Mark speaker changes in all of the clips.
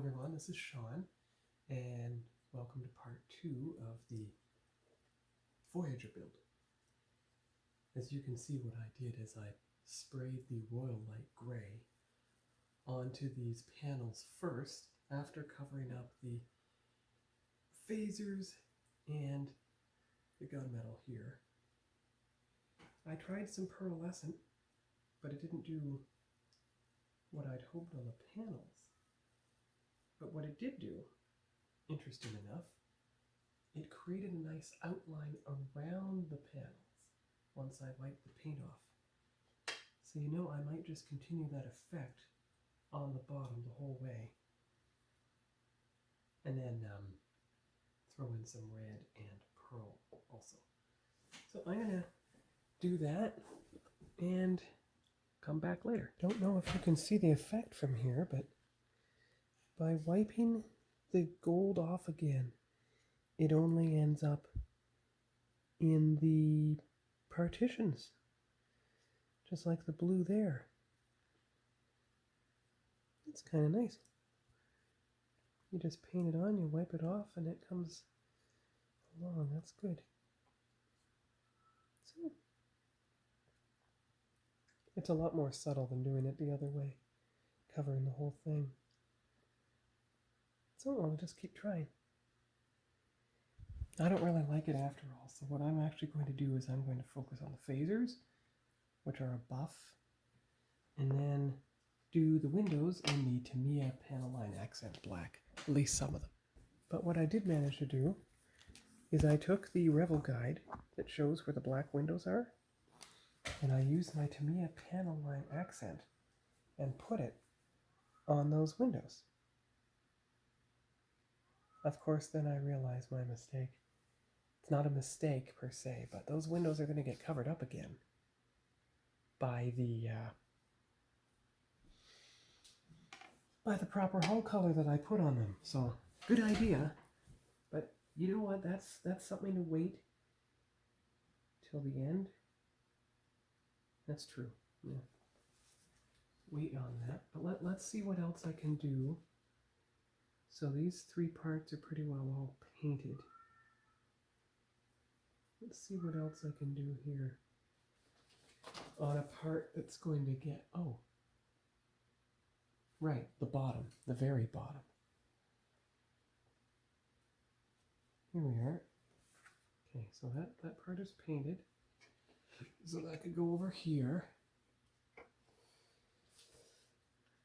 Speaker 1: everyone, this is Sean, and welcome to part 2 of the Voyager build. As you can see, what I did is I sprayed the royal light gray onto these panels first, after covering up the phasers and the gunmetal here. I tried some pearlescent, but it didn't do what I'd hoped on the panels. But what it did do, interesting enough, it created a nice outline around the panels once I wiped the paint off. So I might just continue that effect on the bottom the whole way. And then throw in some red and pearl also. So I'm going to do that and come back later. Don't know if you can see the effect from here, but by wiping the gold off again, it only ends up in the partitions, just like the blue there. It's kind of nice. You just paint it on, you wipe it off, and it comes along. That's good. So, it's a lot more subtle than doing it the other way, covering the whole thing. So I'll just keep trying. I don't really like it after all, so what I'm actually going to do is I'm going to focus on the phasers, which are a buff, and then do the windows in the Tamiya panel line accent black, at least some of them. But what I did manage to do is I took the Revel guide that shows where the black windows are, and I used my Tamiya panel line accent and put it on those windows. Of course, then I realized my mistake. It's not a mistake per se, but those windows are going to get covered up again by the proper hull color that I put on them. So, good idea, but you know what? That's something to wait till the end. That's true. Yeah. Wait on that. But let's see what else I can do. So these three parts are pretty well all painted. Let's see what else I can do here on a part that's going to get, right, the bottom, the very bottom. Here we are. Okay, so that part is painted. So that could go over here.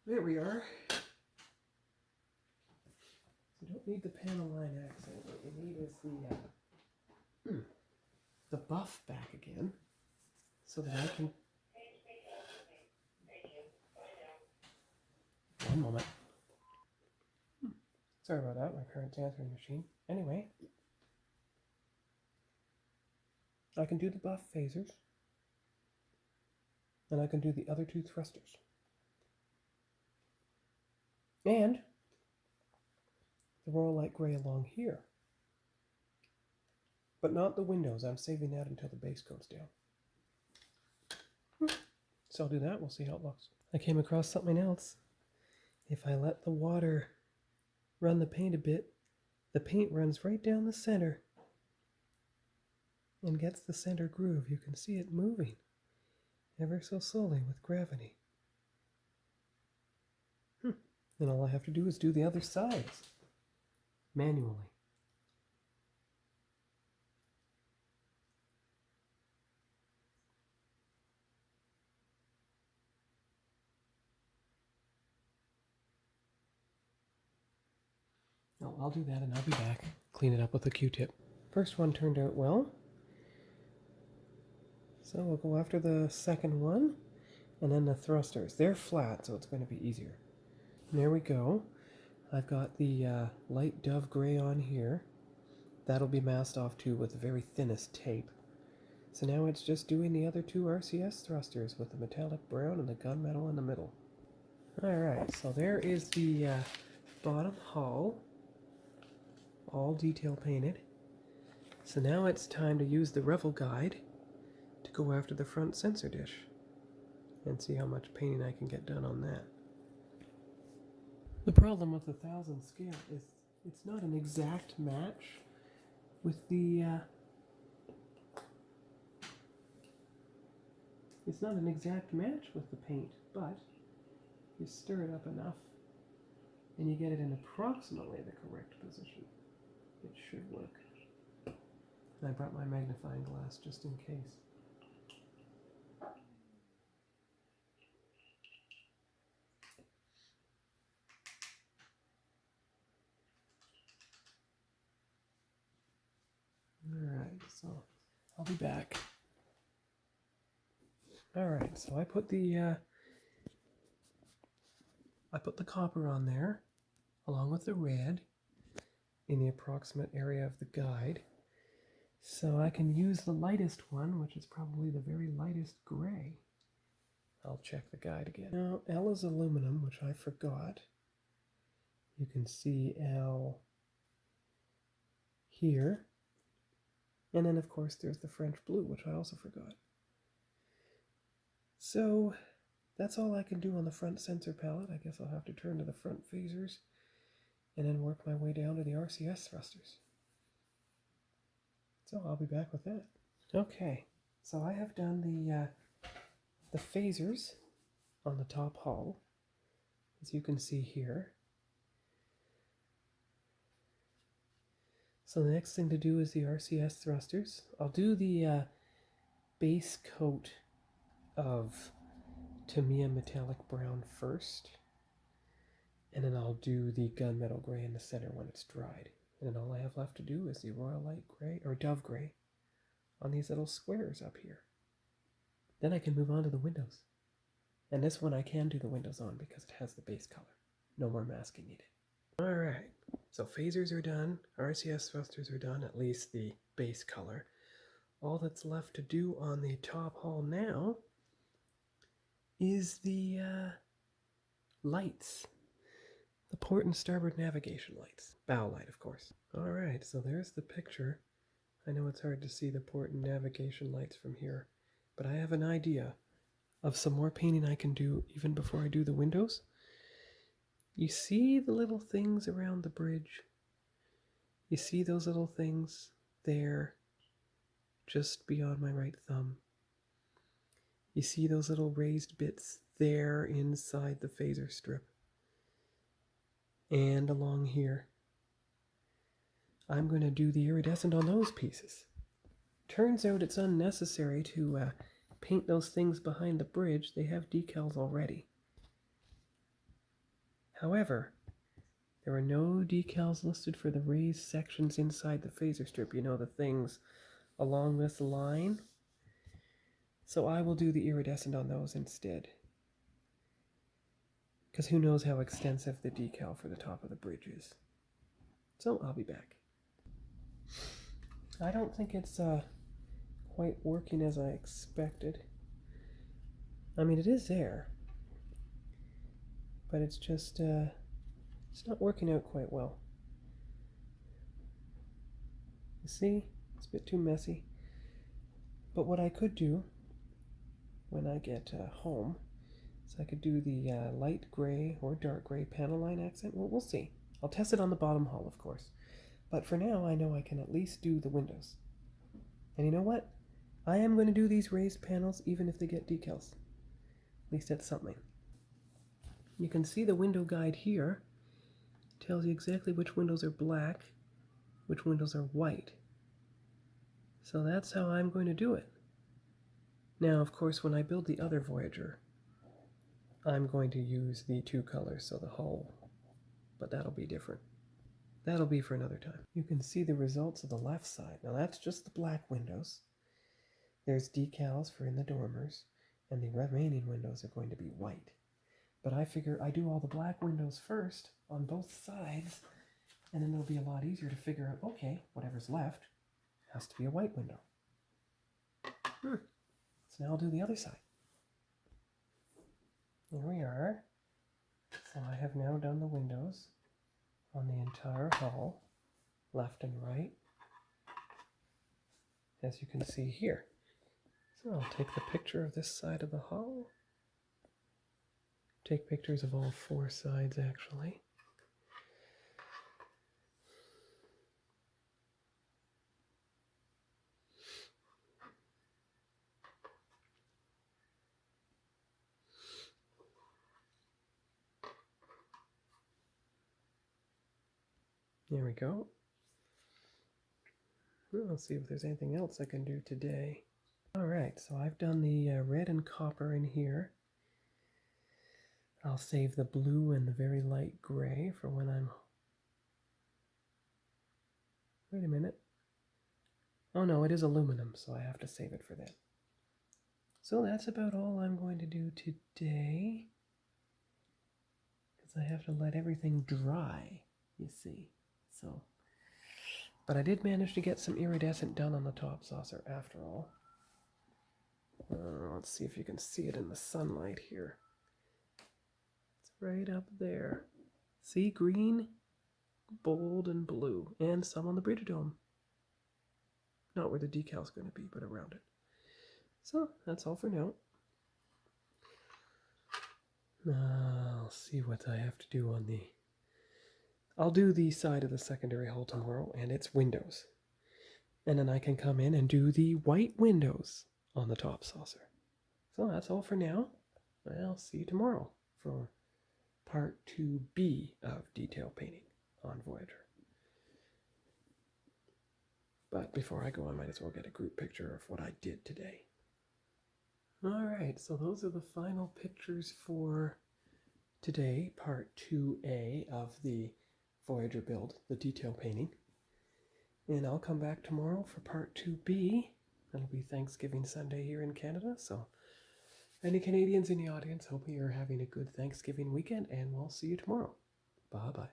Speaker 1: There we are. You don't need the panel line accent. What you need is the buff back again, so that I can. One moment. Sorry about that. My parents' answering machine. Anyway, I can do the buff phasers, and I can do the other two thrusters, and the royal light gray along here. But not the windows. I'm saving that until the base coat's down. So I'll do that. We'll see how it looks. I came across something else. If I let the water run the paint a bit, the paint runs right down the center and gets the center groove. You can see it moving ever so slowly with gravity. Then all I have to do is do the other sides manually. I'll do that and I'll be back. Clean it up with a Q-tip. First one turned out well. So we'll go after the second one and then the thrusters. They're flat, so it's going to be easier. And there we go. I've got the light dove gray on here. That'll be masked off too with the very thinnest tape. So now it's just doing the other two RCS thrusters with the metallic brown and the gunmetal in the middle. Alright, so there is the bottom hull, all detail painted. So now it's time to use the Revel guide to go after the front sensor dish and see how much painting I can get done on that. The problem with the 1000 scale is it's not an exact match with the it's not an exact match with the paint, but you stir it up enough and you get it in approximately the correct position. It should work. And I brought my magnifying glass just in case. Alright, so I'll be back. Alright, so I put the copper on there along with the red in the approximate area of the guide. So I can use the lightest one, which is probably the very lightest gray. I'll check the guide again. Now, L is aluminum, which I forgot. You can see L here. And then, of course, there's the French blue, which I also forgot. So that's all I can do on the front sensor palette. I guess I'll have to turn to the front phasers and then work my way down to the RCS thrusters. So I'll be back with that. Okay, so I have done the phasers on the top hull, as you can see here. So the next thing to do is the RCS thrusters. I'll do the base coat of Tamiya metallic brown first, and then I'll do the gunmetal gray in the center when it's dried. And then all I have left to do is the royal light gray, or dove gray, on these little squares up here. Then I can move on to the windows. And this one I can do the windows on because it has the base color. No more masking needed. Alright, so phasers are done, RCS thrusters are done, at least the base color. All that's left to do on the top hull now is the lights. The port and starboard navigation lights. Bow light, of course. Alright, so there's the picture. I know it's hard to see the port and navigation lights from here, but I have an idea of some more painting I can do even before I do the windows. You see the little things around the bridge? You see those little things there, just beyond my right thumb? You see those little raised bits there inside the phaser strip? And along here. I'm going to do the iridescent on those pieces. Turns out it's unnecessary to paint those things behind the bridge. They have decals already. However, there are no decals listed for the raised sections inside the phaser strip. You know, the things along this line. So I will do the iridescent on those instead. Because who knows how extensive the decal for the top of the bridge is. So I'll be back. I don't think it's quite working as I expected. I mean, it is there. But it's just, it's not working out quite well. You see? It's a bit too messy. But what I could do when I get home is I could do the light gray or dark gray panel line accent. Well, we'll see. I'll test it on the bottom hull, of course. But for now, I know I can at least do the windows. And you know what? I am going to do these raised panels even if they get decals. At least that's something. You can see the window guide here. It tells you exactly which windows are black, which windows are white. So that's how I'm going to do it. Now, of course, when I build the other Voyager, I'm going to use the two colors, so the hull, but that'll be different. That'll be for another time. You can see the results of the left side. Now that's just the black windows. There's decals for in the dormers, and the remaining windows are going to be white. But I figure I do all the black windows first on both sides, and then it'll be a lot easier to figure out, okay, whatever's left has to be a white window. So now I'll do the other side. Here we are. So I have now done the windows on the entire hull, left and right, as you can see here. So I'll take the picture of this side of the hull, take pictures of all four sides actually, There we go. Let's see if there's anything else I can do today. All right, so I've done the red and copper in here. I'll save the blue and the very light gray for when I'm... Wait a minute. Oh no, it is aluminum, so I have to save it for that. So that's about all I'm going to do today, because I have to let everything dry, you see. So, but I did manage to get some iridescent done on the top saucer after all. Let's see if you can see it in the sunlight here. It's right up there. See, green, bold, and blue, and some on the Brita Dome. Not where the decal's going to be, but around it. So that's all for now. I'll see what I have to do on the... I'll do the side of the secondary hull tomorrow, and it's windows. And then I can come in and do the white windows on the top saucer. So that's all for now. I'll see you tomorrow for part 2B of detail painting on Voyager. But before I go, I might as well get a group picture of what I did today. Alright, so those are the final pictures for today, part 2A of the Voyager build, the detail painting. And I'll come back tomorrow for part 2B. That'll be Thanksgiving Sunday here in Canada, so any Canadians in the audience, hope you're having a good Thanksgiving weekend, and we'll see you tomorrow. Bye-bye.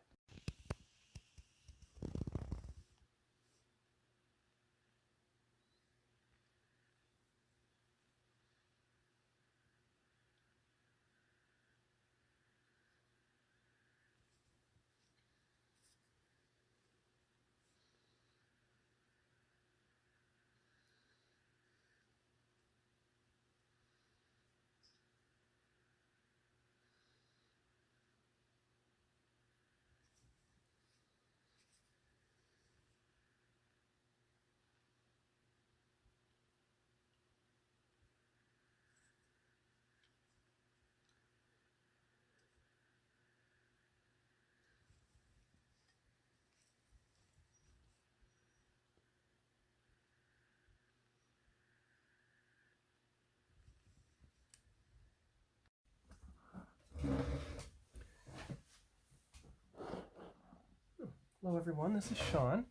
Speaker 1: Hello everyone, this is Sean,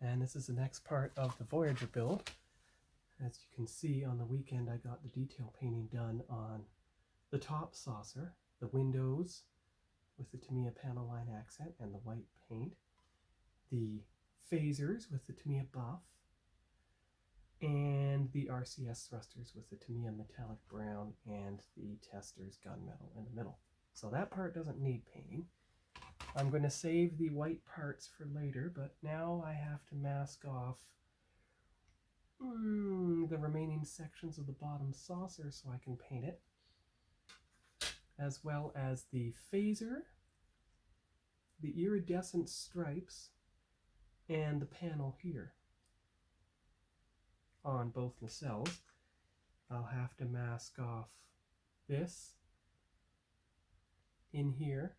Speaker 1: and this is the next part of the Voyager build. As you can see, on the weekend I got the detail painting done on the top saucer, the windows with the Tamiya panel line accent and the white paint, the phasers with the Tamiya buff, and the RCS thrusters with the Tamiya metallic brown and the tester's gunmetal in the middle. So that part doesn't need painting. I'm going to save the white parts for later, but now I have to mask off the remaining sections of the bottom saucer so I can paint it, as well as the phaser, the iridescent stripes, and the panel here on both nacelles. I'll have to mask off this in here,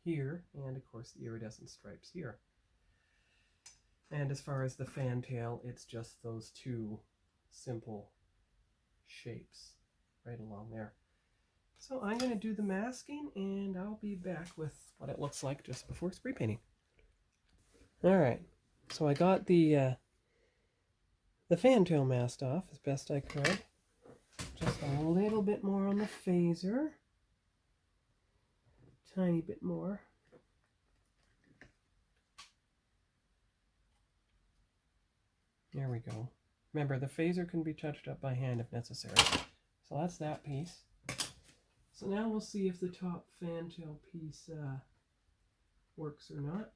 Speaker 1: and of course the iridescent stripes here. And as far as the fantail, it's just those two simple shapes right along there. So I'm going to do the masking, and I'll be back with what it looks like just before spray painting. Alright, so I got the fantail masked off as best I could. Just a little bit more on the phaser. Tiny bit more. There we go. Remember, the phaser can be touched up by hand if necessary. So that's that piece. So now we'll see if the top fantail piece works or not.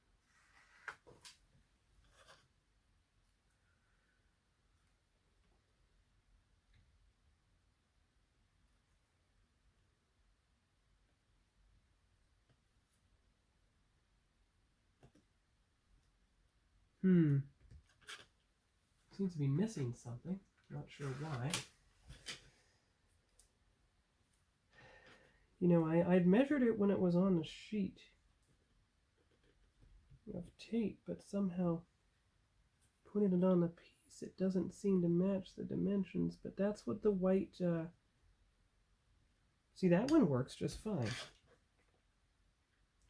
Speaker 1: Seems to be missing something. Not sure why. You know, I'd measured it when it was on the sheet. of tape, but somehow putting it on the piece, it doesn't seem to match the dimensions, but that's what the white, see, that one works just fine.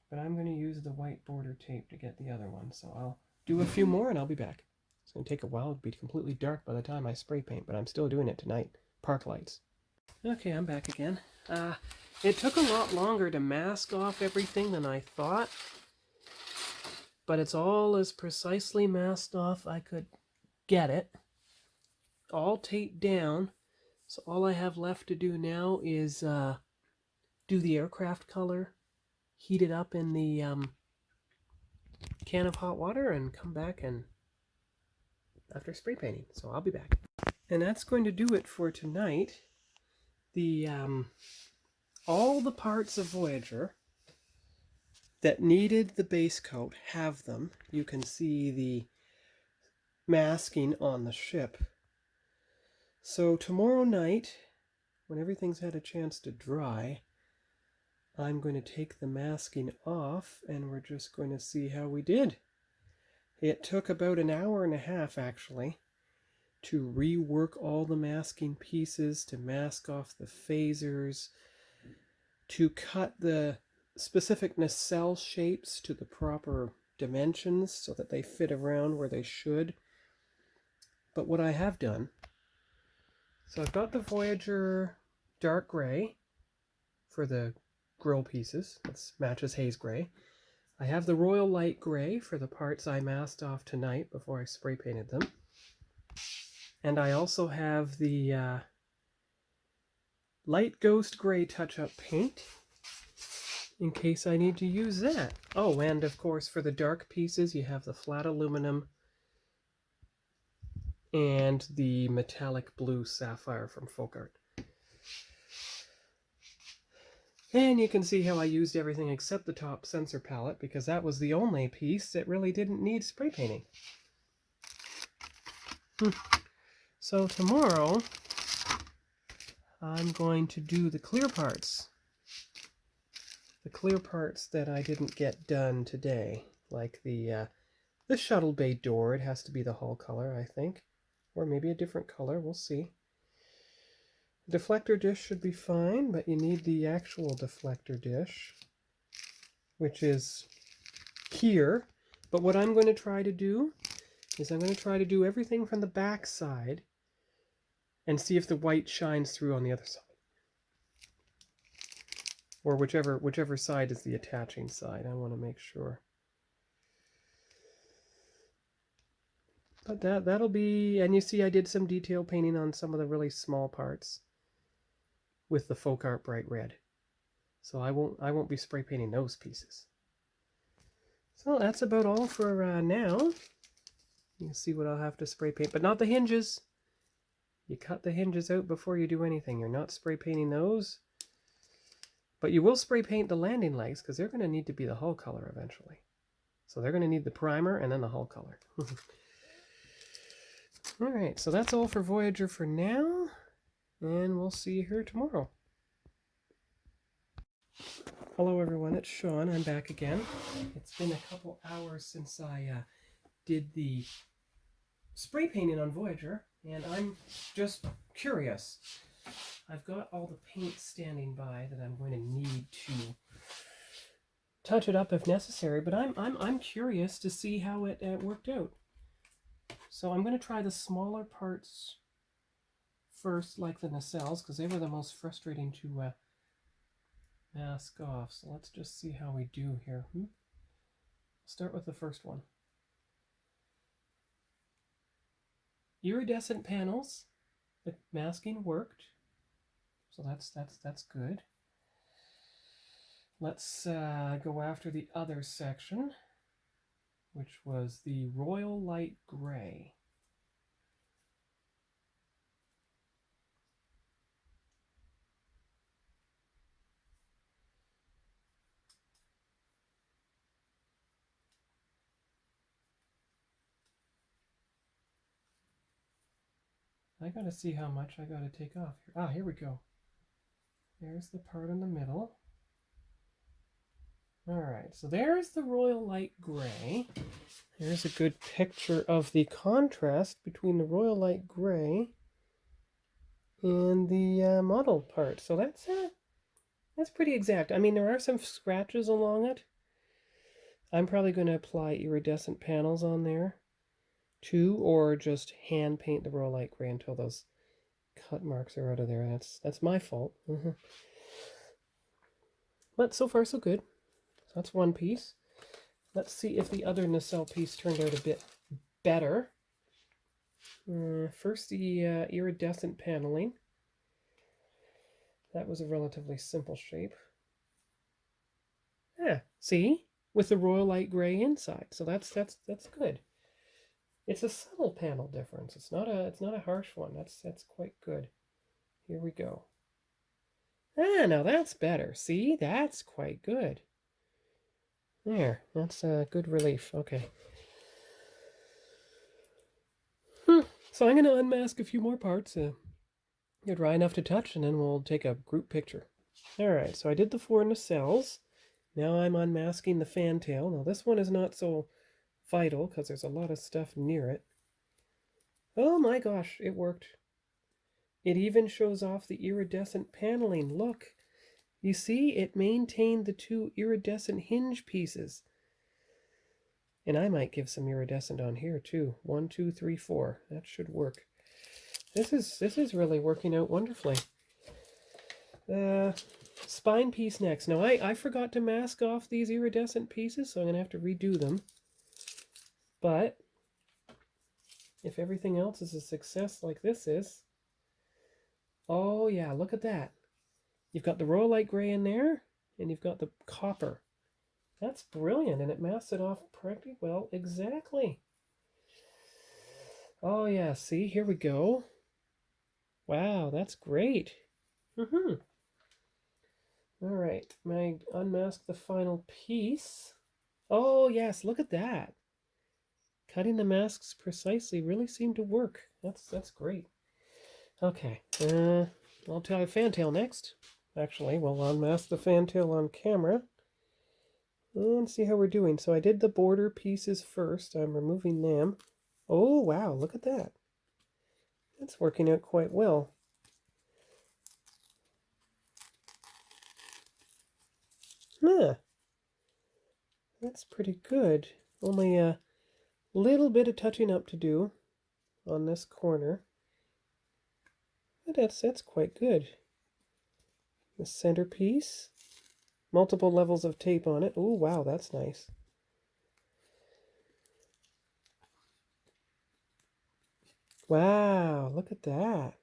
Speaker 1: But I'm going to use the white border tape to get the other one, so I'll do a few more and I'll be back. It's going to take a while. It'll be completely dark by the time I spray paint, but I'm still doing it tonight. Park lights. Okay, I'm back again. It took a lot longer to mask off everything than I thought, but it's all as precisely masked off I could get it. All taped down, so all I have left to do now is do the aircraft color, heat it up in the can of hot water, and come back and after spray painting. So I'll be back. And that's going to do it for tonight. The all the parts of Voyager that needed the base coat have them. You can see the masking on the ship. So tomorrow night, when everything's had a chance to dry, I'm going to take the masking off and we're just going to see how we did. It took about an hour and a half actually to rework all the masking pieces, to mask off the phasers, to cut the specific nacelle shapes to the proper dimensions so that they fit around where they should. But what I have done, so I've got the Voyager dark gray for the grill pieces. That matches haze gray. I have the royal light gray for the parts I masked off tonight before I spray painted them. And I also have the light ghost gray touch-up paint in case I need to use that. Oh, and of course for the dark pieces you have the flat aluminum and the metallic blue sapphire from Folk Art. And you can see how I used everything except the top sensor palette because that was the only piece that really didn't need spray painting. So tomorrow I'm going to do the clear parts. The clear parts that I didn't get done today, like the shuttle bay door. It has to be the hull color, I think, or maybe a different color. We'll see. The deflector dish should be fine, but you need the actual deflector dish, which is here. But what I'm going to try to do is I'm going to try to do everything from the back side and see if the white shines through on the other side. Or whichever side is the attaching side. I want to make sure. But that'll be, and you see I did some detail painting on some of the really small parts with the Folk Art bright red. So I won't be spray painting those pieces. So that's about all for now. You can see what I'll have to spray paint, but not the hinges. You cut the hinges out before you do anything. You're not spray painting those. But you will spray paint the landing legs because they're going to need to be the hull color eventually. So they're going to need the primer and then the hull color. Alright, so that's all for Voyager for now. And we'll see you here tomorrow. Hello everyone, it's Sean. I'm back again. It's been a couple hours since I did the spray painting on Voyager, and I'm just curious. I've got all the paint standing by that I'm going to need to touch it up if necessary, but I'm curious to see how it worked out. So I'm going to try the smaller parts first, like the nacelles, because they were the most frustrating to mask off. So let's just see how we do here. Start with the first one. Iridescent panels. The masking worked. So that's good. Let's go after the other section, which was the royal light gray. I gotta see how much I gotta take off here. Ah, here we go. There's the part in the middle. All right, so there's the Royal Light Gray. There's a good picture of the contrast between the Royal Light Gray and the model part. So that's pretty exact. I mean, there are some scratches along it. I'm probably going to apply iridescent panels on there too, or just hand paint the Royal Light Gray until those cut marks are out of there. That's my fault. But so far so good. That's one piece. Let's see if the other nacelle piece turned out a bit better. First, the iridescent paneling. That was a relatively simple shape. Yeah, see? With the Royal Light Gray inside. So that's good. It's a subtle panel difference. It's not a harsh one. That's quite good. Here we go. Now that's better. See? That's quite good. There. That's a good relief. Okay. So I'm going to unmask a few more parts. Get dry enough to touch, and then we'll take a group picture. Alright, so I did the 4 nacelles. Now I'm unmasking the fantail. Now this one is not so vital because there's a lot of stuff near it. Oh my gosh, it worked. It even shows off the iridescent paneling. Look, you see, it maintained the 2 iridescent hinge pieces. And I might give some iridescent on here too. 1, 2, 3, 4. That should work. This is really working out wonderfully. Spine piece next. Now I forgot to mask off these iridescent pieces, so I'm going to have to redo them. But if everything else is a success like this is, oh yeah, look at that. You've got the Royal Light Gray in there, and you've got the copper. That's brilliant, and it masks it off pretty well. Exactly. Oh yeah, see, here we go. Wow, that's great. All right, I unmask the final piece. Oh yes, look at that. Cutting the masks precisely really seemed to work. That's great. Okay, I'll tell you fantail next. Actually, we'll unmask the fantail on camera and see how we're doing. So I did the border pieces first. I'm removing them. Oh wow, look at that. That's working out quite well. That's pretty good. Only a little bit of touching up to do on this corner. But that's quite good. The centerpiece. Multiple levels of tape on it. Oh, wow, that's nice. Wow, look at that.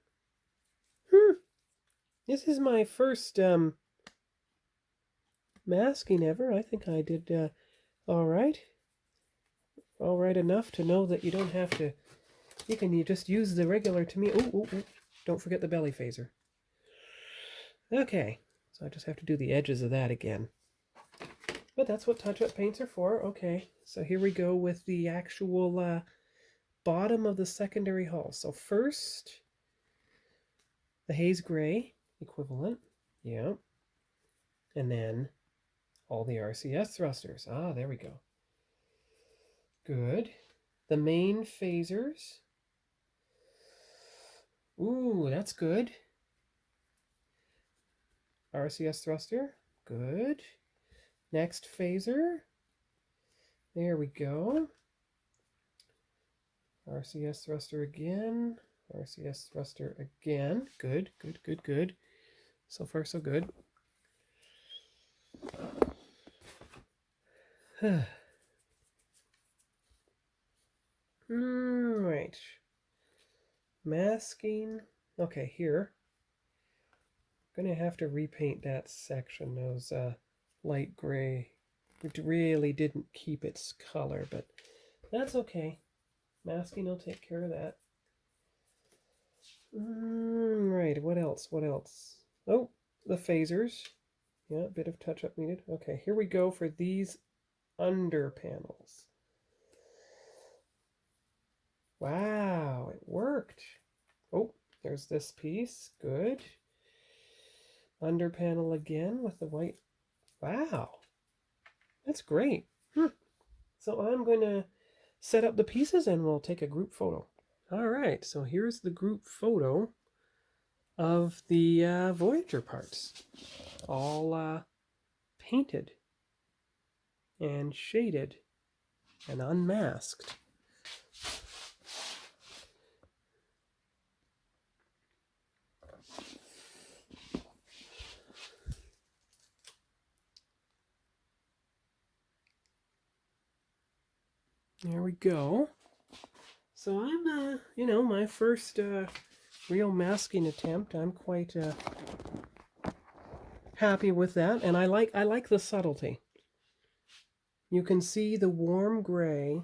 Speaker 1: This is my first masking ever. I think I did all right. All right enough to know that you don't have to... You just use the regular to me. Oh, don't forget the belly phaser. Okay, so I just have to do the edges of that again. But that's what touch-up paints are for. Okay, so here we go with the actual bottom of the secondary hull. So first, the haze gray equivalent. Yeah. And then all the RCS thrusters. Ah, there we go. Good. The main phasers. Ooh, that's good. RCS thruster. Good. Next phaser. There we go. RCS thruster again. RCS thruster again. Good, good, good, good. So far, so good. Right. Masking. Okay, here. I'm going to have to repaint that section. Those light gray. It really didn't keep its color, but that's okay. Masking will take care of that. Right, what else? What else? Oh, the phasers. Yeah, a bit of touch-up needed. Okay, here we go for these under panels. Wow, it worked. Oh, there's this piece. Good. Under panel again with the white. Wow. That's great. So I'm going to set up the pieces and we'll take a group photo. All right, so here's the group photo of the Voyager parts, all painted and shaded and unmasked. There we go. So I'm, my first real masking attempt. I'm quite happy with that, and I like the subtlety. You can see the warm gray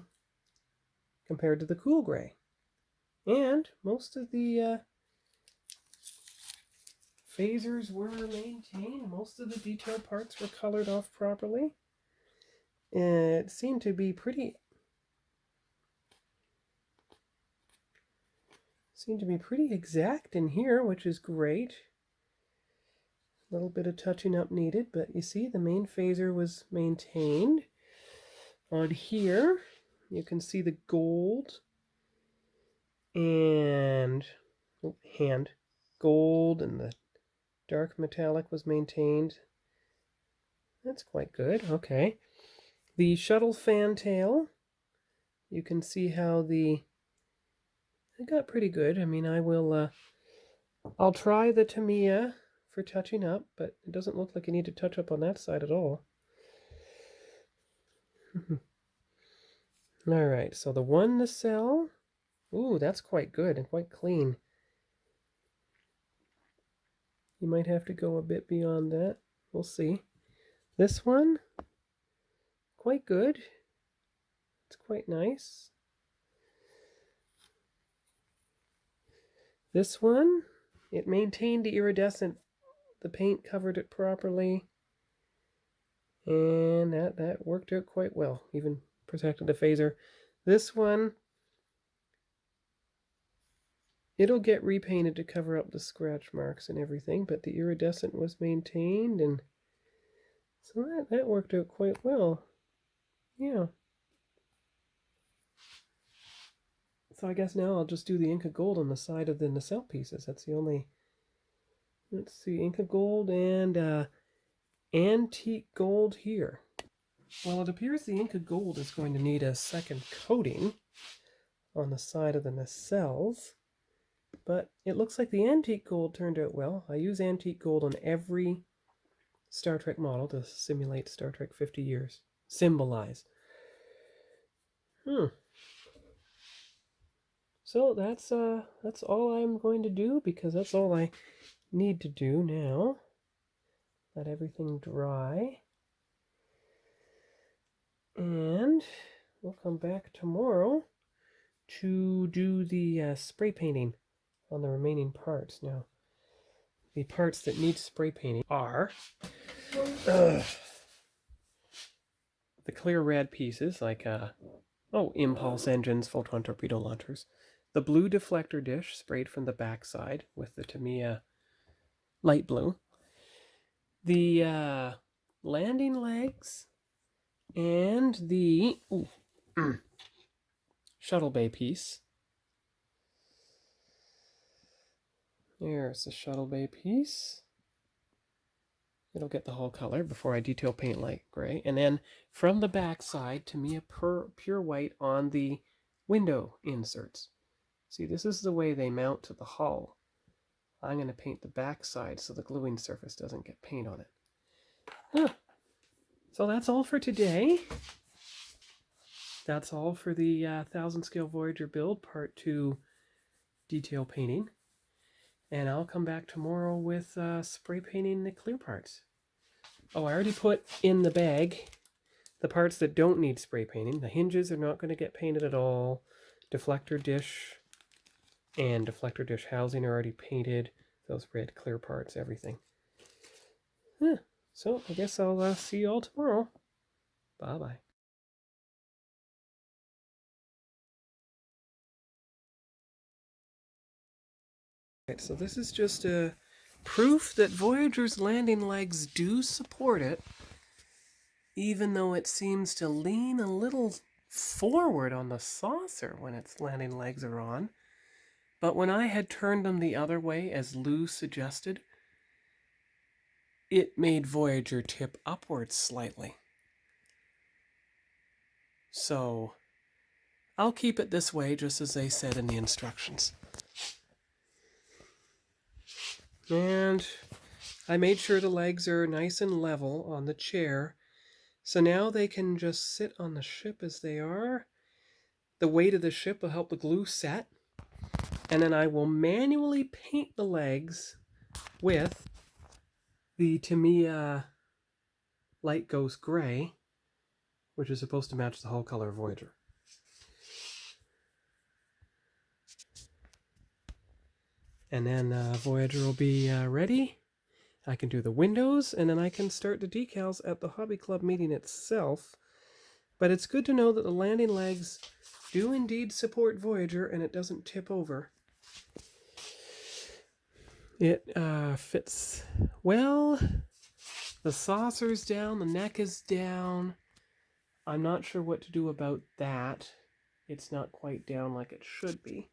Speaker 1: compared to the cool gray, and most of the phasers were maintained. Most of the detail parts were colored off properly. It seemed to be pretty exact in here, which is great. A little bit of touching up needed, but you see the main phaser was maintained. On here, you can see the gold and gold, and the dark metallic was maintained. That's quite good. Okay. The shuttle fantail, you can see how it got pretty good. I mean, I'll try the Tamiya for touching up, but it doesn't look like you need to touch up on that side at all. All right, so the one nacelle, ooh, that's quite good and quite clean. You might have to go a bit beyond that. We'll see. This one, quite good. It's quite nice. This one, it maintained the iridescent. The paint covered it properly. And that worked out quite well. Even protected the phaser. This one, it'll get repainted to cover up the scratch marks and everything, but the iridescent was maintained, and so that worked out quite well. Yeah. So I guess now I'll just do the Inca Gold on the side of the nacelle pieces. That's the only... Let's see, Inca Gold and antique gold here. Well, it appears the Inca Gold is going to need a second coating on the side of the nacelles, but it looks like the antique gold turned out well. I use antique gold on every Star Trek model to simulate Star Trek 50 years. Symbolize. So that's all I'm going to do, because that's all I need to do now. Let everything dry. And we'll come back tomorrow to do the spray painting on the remaining parts. Now, the parts that need spray painting are the clear red pieces, like impulse engines, photon torpedo launchers. The blue deflector dish sprayed from the backside with the Tamiya light blue. The landing legs and the shuttle bay piece. There's the shuttle bay piece. It'll get the whole color before I detail paint light gray. And then from the back side, Tamiya pure white on the window inserts. See, this is the way they mount to the hull. I'm going to paint the back side so the gluing surface doesn't get paint on it. So that's all for today. That's all for the 1000 scale Voyager build, part 2 detail painting. And I'll come back tomorrow with spray painting the clear parts. Oh, I already put in the bag the parts that don't need spray painting. The hinges are not going to get painted at all. Deflector dish and deflector dish housing are already painted. Those red clear parts, everything. So I guess I'll see you all tomorrow. Bye-bye. Right, so this is just a proof that Voyager's landing legs do support it, even though it seems to lean a little forward on the saucer when its landing legs are on. But when I had turned them the other way, as Lou suggested, it made Voyager tip upwards slightly. So I'll keep it this way, just as they said in the instructions. And I made sure the legs are nice and level on the chair. So now they can just sit on the ship as they are. The weight of the ship will help the glue set. And then I will manually paint the legs with the Tamiya Light Ghost Gray, which is supposed to match the hull color of Voyager. And then Voyager will be ready. I can do the windows, and then I can start the decals at the Hobby Club meeting itself. But it's good to know that the landing legs do indeed support Voyager, and it doesn't tip over. It fits well. The saucer's down, the neck is down. I'm not sure what to do about that. It's not quite down like it should be.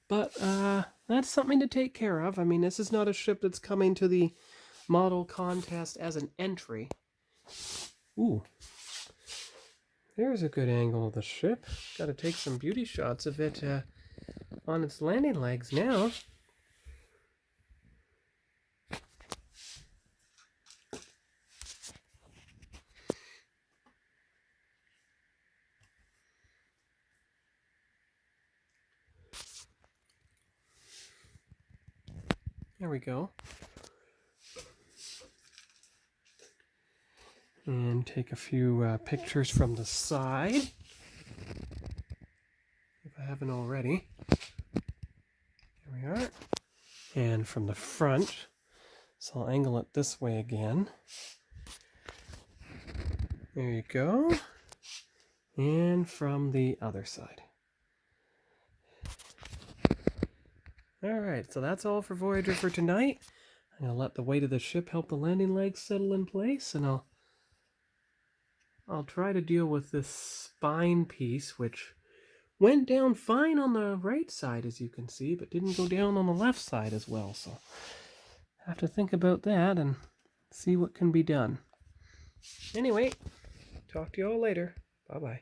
Speaker 1: But that's something to take care of. I mean, this is not a ship that's coming to the model contest as an entry. Ooh. There's a good angle of the ship. Got to take some beauty shots of it on its landing legs now. There we go. And take a few pictures from the side, if I haven't already. There we are. And from the front. So I'll angle it this way again. There you go. And from the other side. Alright, so that's all for Voyager for tonight. I'm going to let the weight of the ship help the landing legs settle in place, and I'll try to deal with this spine piece, which went down fine on the right side, as you can see, but didn't go down on the left side as well. So I have to think about that and see what can be done. Anyway, talk to you all later. Bye-bye.